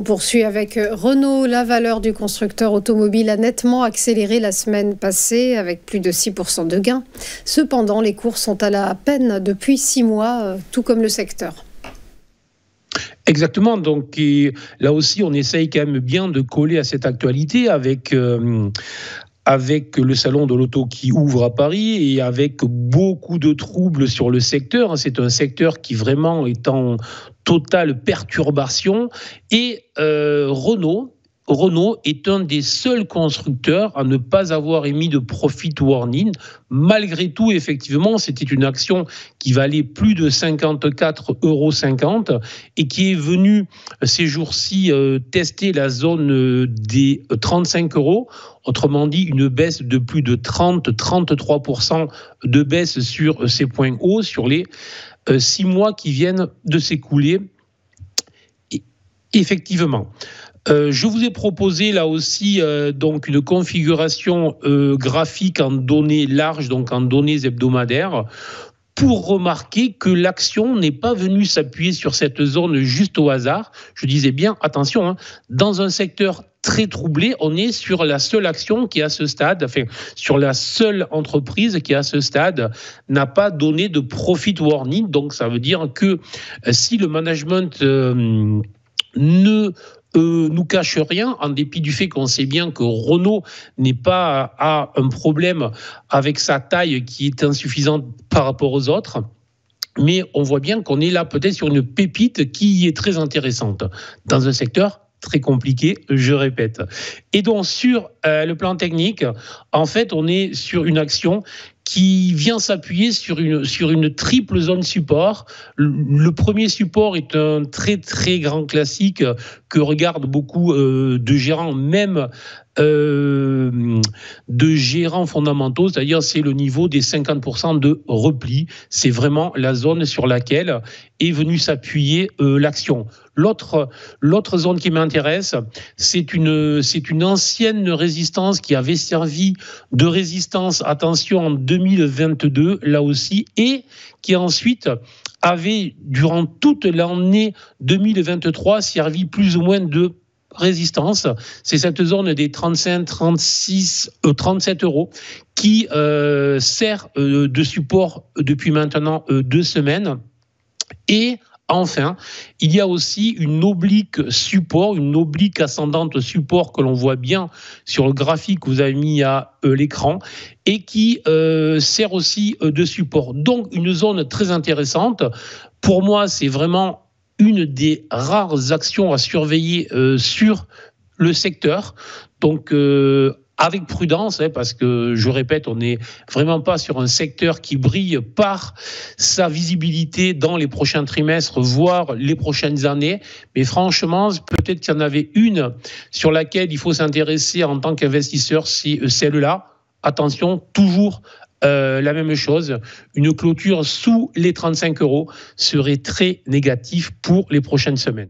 On poursuit avec Renault. La valeur du constructeur automobile a nettement accéléré la semaine passée avec plus de 6% de gains. Cependant, les cours sont à la peine depuis 6 mois, tout comme le secteur. Exactement, donc là aussi on essaye quand même bien de coller à cette actualité avec le salon de l'auto qui ouvre à Paris et avec beaucoup de troubles sur le secteur. C'est un secteur qui vraiment est en totale perturbation et Renault est un des seuls constructeurs à ne pas avoir émis de profit warning. Malgré tout, effectivement, c'était une action qui valait plus de 54,50 € et qui est venue ces jours-ci tester la zone des 35 €. Autrement dit, une baisse de plus de 33% de baisse sur ces points hauts sur les 6 mois qui viennent de s'écouler. Effectivement. Je vous ai proposé là aussi donc une configuration graphique en données larges, donc en données hebdomadaires, pour remarquer que l'action n'est pas venue s'appuyer sur cette zone juste au hasard. Je disais bien, attention, dans un secteur très troublé, on est sur la seule action qui à ce stade, sur la seule entreprise qui à ce stade n'a pas donné de profit warning. Donc ça veut dire que si le management nous cache rien, en dépit du fait qu'on sait bien que Renault a un problème avec sa taille qui est insuffisante par rapport aux autres. Mais on voit bien qu'on est là peut-être sur une pépite qui est très intéressante dans un secteur très compliqué, je répète. Et donc sur le plan technique, en fait, on est sur une action qui vient s'appuyer sur une triple zone support. Le premier support est un très très grand classique que regardent beaucoup de gérants, même de gérants fondamentaux, c'est-à-dire c'est le niveau des 50% de repli. C'est vraiment la zone sur laquelle est venue s'appuyer l'action. L'autre zone qui m'intéresse, c'est une ancienne résistance qui avait servi de résistance, attention, en 2022, là aussi, et qui ensuite avait, durant toute l'année 2023, servi plus ou moins de résistance. C'est cette zone des 35, 36, 37 € qui sert de support depuis maintenant 2 semaines. Et enfin, il y a aussi une oblique ascendante support que l'on voit bien sur le graphique que vous avez mis à l'écran et qui sert aussi de support. Donc, une zone très intéressante. Pour moi, c'est vraiment une des rares actions à surveiller sur le secteur. Donc, avec prudence, parce que, je répète, on n'est vraiment pas sur un secteur qui brille par sa visibilité dans les prochains trimestres, voire les prochaines années. Mais franchement, peut-être qu'il y en avait une sur laquelle il faut s'intéresser en tant qu'investisseur, c'est celle-là. Attention, toujours la même chose. Une clôture sous les 35 € serait très négatif pour les prochaines semaines.